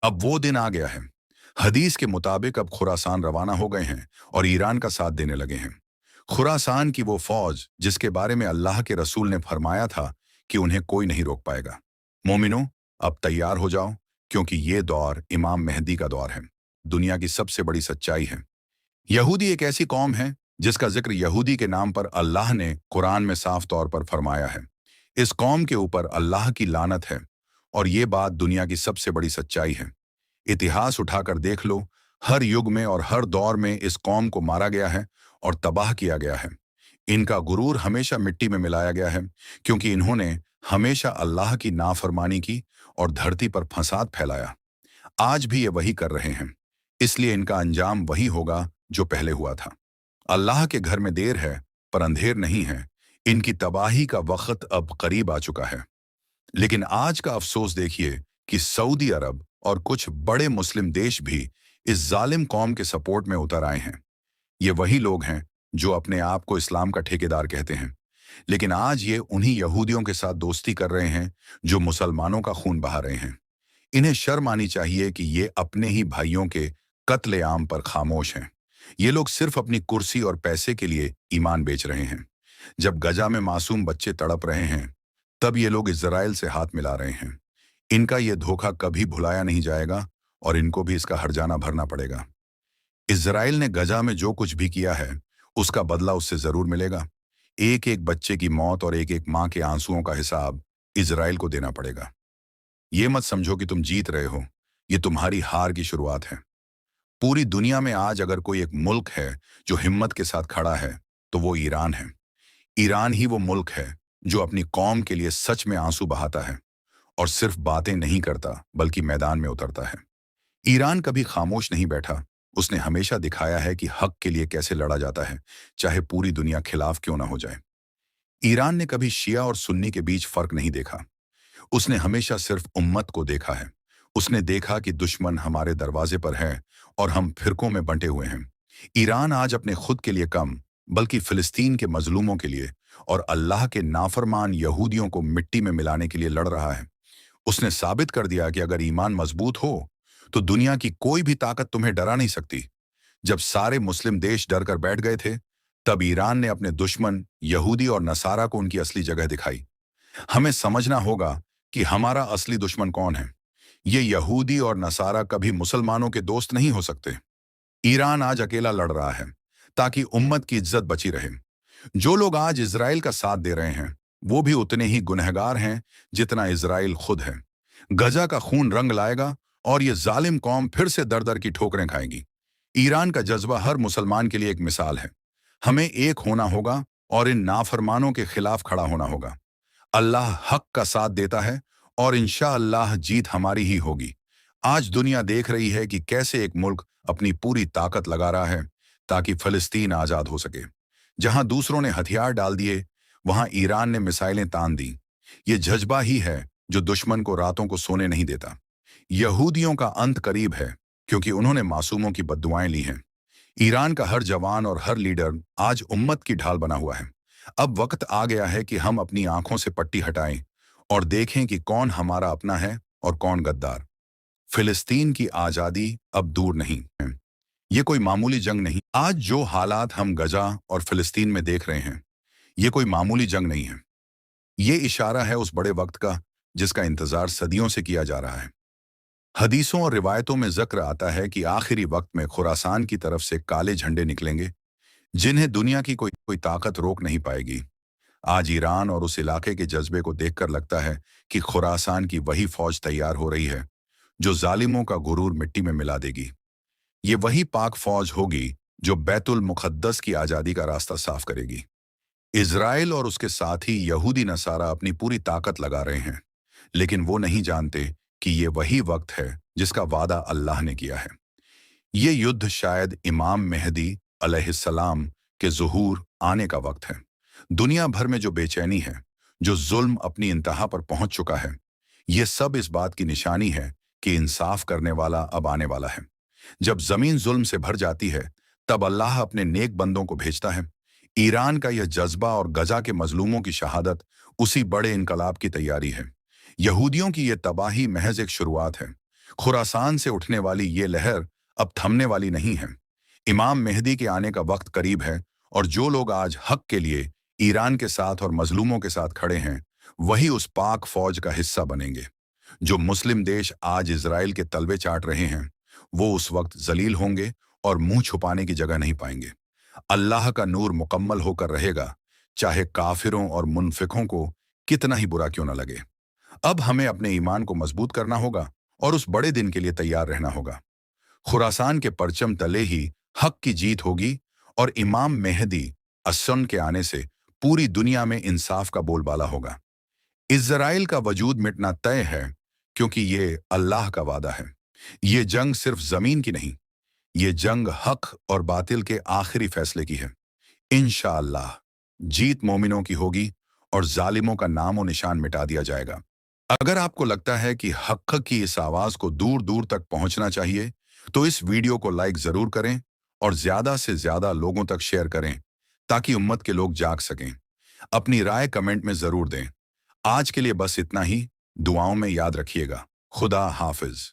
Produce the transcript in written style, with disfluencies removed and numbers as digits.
अब वो दिन आ गया है। हदीस के मुताबिक अब खुरासान रवाना हो गए हैं और ईरान का साथ देने लगे हैं। खुरासान की वो फौज जिसके बारे में अल्लाह के रसूल ने फरमाया था कि उन्हें कोई नहीं रोक पाएगा। मोमिनो, अब तैयार हो जाओ, क्योंकि ये दौर इमाम मेहदी का दौर है। दुनिया की सबसे बड़ी सच्चाई है, यहूदी एक ऐसी कौम है जिसका जिक्र यहूदी के नाम पर अल्लाह ने कुरान में साफ तौर पर फरमाया है। इस कौम के ऊपर अल्लाह की लानत है, और ये बात दुनिया की सबसे बड़ी सच्चाई है। इतिहास उठाकर देख लो, हर युग में और हर दौर में इस कौम को मारा गया है और तबाह किया गया है। इनका गुरूर हमेशा मिट्टी में मिलाया गया है, क्योंकि इन्होंने हमेशा अल्लाह की नाफरमानी की और धरती पर फसाद फैलाया। आज भी ये वही कर रहे हैं, इसलिए इनका अंजाम वही होगा जो पहले हुआ था। अल्लाह के घर में देर है, पर अंधेर नहीं है। इनकी तबाही का वक्त अब करीब आ चुका है। लेकिन आज का अफसोस देखिए कि सऊदी अरब और कुछ बड़े मुस्लिम देश भी इस जालिम कौम के सपोर्ट में उतर आए हैं। ये वही लोग हैं जो अपने आप को इस्लाम का ठेकेदार कहते हैं, लेकिन आज ये उन्हीं यहूदियों के साथ दोस्ती कर रहे हैं जो मुसलमानों का खून बहा रहे हैं। इन्हें शर्म आनी चाहिए कि ये अपने ही भाइयों के कत्लेआम पर खामोश हैं। ये लोग सिर्फ अपनी कुर्सी और पैसे के लिए ईमान बेच रहे हैं। जब गजा में मासूम बच्चे तड़प रहे हैं, तब ये लोग इजराइल से हाथ मिला रहे हैं। इनका ये धोखा कभी भुलाया नहीं जाएगा और इनको भी इसका हर्जाना भरना पड़ेगा। इजराइल ने गजा में जो कुछ भी किया है, उसका बदला उससे जरूर मिलेगा। एक एक बच्चे की मौत और एक एक माँ के आंसुओं का हिसाब इजराइल को देना पड़ेगा। ये मत समझो कि तुम जीत रहे हो, ये तुम्हारी हार की शुरुआत है। पूरी दुनिया में आज अगर कोई एक मुल्क है जो हिम्मत के साथ खड़ा है, तो वो ईरान है। ईरान ही वो मुल्क है जो अपनी कौम के लिए सच में आंसू बहाता है और सिर्फ बातें नहीं करता बल्कि मैदान में उतरता है। ईरान कभी खामोश नहीं बैठा। उसने हमेशा दिखाया है कि हक के लिए कैसे लड़ा जाता है, चाहे पूरी दुनिया खिलाफ क्यों ना हो जाए। ईरान ने कभी शिया और सुन्नी के बीच फर्क नहीं देखा। उसने हमेशा सिर्फ उम्मत को देखा है। उसने देखा कि दुश्मन हमारे दरवाजे पर है और हम फिरकों में बंटे हुए हैं। ईरान आज अपने खुद के लिए कम, बल्कि फिलिस्तीन के मजलूमों के लिए और अल्लाह के नाफरमान यहूदियों को मिट्टी में मिलाने के लिए लड़ रहा है। उसने साबित कर दिया कि अगर ईमान मजबूत हो, तो दुनिया की कोई भी ताकत तुम्हें डरा नहीं सकती। जब सारे मुस्लिम देश डर कर बैठ गए थे, तब ईरान ने अपने दुश्मन यहूदी और नसारा को उनकी असली जगह दिखाई। हमें समझना होगा कि हमारा असली दुश्मन कौन है। ये यहूदी और नसारा कभी मुसलमानों के दोस्त नहीं हो सकते। ईरान आज अकेला लड़ रहा है ताकि उम्मत की इज्जत बची रहे। जो लोग आज इजराइल का साथ दे रहे हैं, वो भी उतने ही गुनहगार हैं जितना इजराइल खुद है। गजा का खून रंग लाएगा और ये जालिम कौम फिर से दर दर की ठोकरें खाएगी। ईरान का जज्बा हर मुसलमान के लिए एक मिसाल है। हमें एक होना होगा और इन नाफरमानों के खिलाफ खड़ा होना होगा। अल्लाह हक का साथ देता है और इंशाअल्लाह जीत हमारी ही होगी। आज दुनिया देख रही है कि कैसे एक मुल्क अपनी पूरी ताकत लगा रहा है ताकि फलस्तीन आजाद हो सके। जहां दूसरों ने हथियार डाल दिए, वहां ईरान ने मिसाइलें तान दी। ये जज्बा ही है जो दुश्मन को रातों को सोने नहीं देता। यहूदियों का अंत करीब है, क्योंकि उन्होंने मासूमों की बद्दुआएं ली हैं। ईरान का हर जवान और हर लीडर आज उम्मत की ढाल बना हुआ है। अब वक्त आ गया है कि हम अपनी आंखों से पट्टी हटाएं और देखें कि कौन हमारा अपना है और कौन गद्दार। फिलिस्तीन की आजादी अब दूर नहीं है। ये कोई मामूली जंग नहीं। आज जो हालात हम गजा और फिलिस्तीन में देख रहे हैं, ये कोई मामूली जंग नहीं है। ये इशारा है उस बड़े वक्त का जिसका इंतजार सदियों से किया जा रहा है। हदीसों और रिवायतों में जिक्र आता है कि आखिरी वक्त में खुरासान की तरफ से काले झंडे निकलेंगे, जिन्हें दुनिया की कोई कोई ताकत रोक नहीं पाएगी। आज ईरान और उस इलाके के जज्बे को देखकर लगता है कि खुरासान की वही फौज तैयार हो रही है जो जालिमों का गुरूर मिट्टी में मिला देगी। ये वही पाक फौज होगी जो बैतुल मुक़द्दस की आज़ादी का रास्ता साफ करेगी। इजराइल और उसके साथ ही यहूदी नसारा अपनी पूरी ताकत लगा रहे हैं, लेकिन वो नहीं जानते कि ये वही वक्त है जिसका वादा अल्लाह ने किया है। ये युद्ध शायद इमाम मेहदी अलैहिस्सलाम के ज़ुहूर आने का वक्त है। दुनिया भर में जो बेचैनी है, जो जुल्म अपनी इंतहा पर पहुंच चुका है, ये सब इस बात की निशानी है कि इंसाफ करने वाला अब आने वाला है। जब जमीन जुल्म से भर जाती है, तब अल्लाह अपने नेक बंदों को भेजता है। ईरान का यह जज्बा और गजा के मजलूमों की शहादत उसी बड़े इनकलाब की तैयारी है। यहूदियों की यह तबाही महज एक शुरुआत है। खुरासान से उठने वाली ये लहर अब थमने वाली नहीं है। इमाम मेहदी के आने का वक्त करीब है, और जो लोग आज हक के लिए ईरान के साथ और मजलूमों के साथ खड़े हैं, वही उस पाक फौज का हिस्सा बनेंगे। जो मुस्लिम देश आज इजराइल के तलवे चाट रहे हैं, वो उस वक्त जलील होंगे और मुंह छुपाने की जगह नहीं पाएंगे। अल्लाह का नूर मुकम्मल होकर रहेगा, चाहे काफिरों और मुनफिकों को कितना ही बुरा क्यों न लगे। अब हमें अपने ईमान को मजबूत करना होगा और उस बड़े दिन के लिए तैयार रहना होगा। खुरासान के परचम तले ही हक की जीत होगी, और इमाम मेहदी असन के आने से पूरी दुनिया में इंसाफ का बोलबाला होगा। इज़राइल का वजूद मिटना तय है, क्योंकि ये अल्लाह का वादा है। ये जंग सिर्फ जमीन की नहीं, ये जंग हक और बातिल के आखिरी फैसले की है। इंशाअल्लाह जीत मोमिनों की होगी और जालिमों का नामो निशान मिटा दिया जाएगा। अगर आपको लगता है कि हक की इस आवाज को दूर दूर तक पहुंचना चाहिए, तो इस वीडियो को लाइक जरूर करें और ज्यादा से ज्यादा लोगों तक शेयर करें, ताकि उम्मत के लोग जाग सकें। अपनी राय कमेंट में जरूर दें। आज के लिए बस इतना ही। दुआओं में याद रखिएगा। खुदा हाफिज।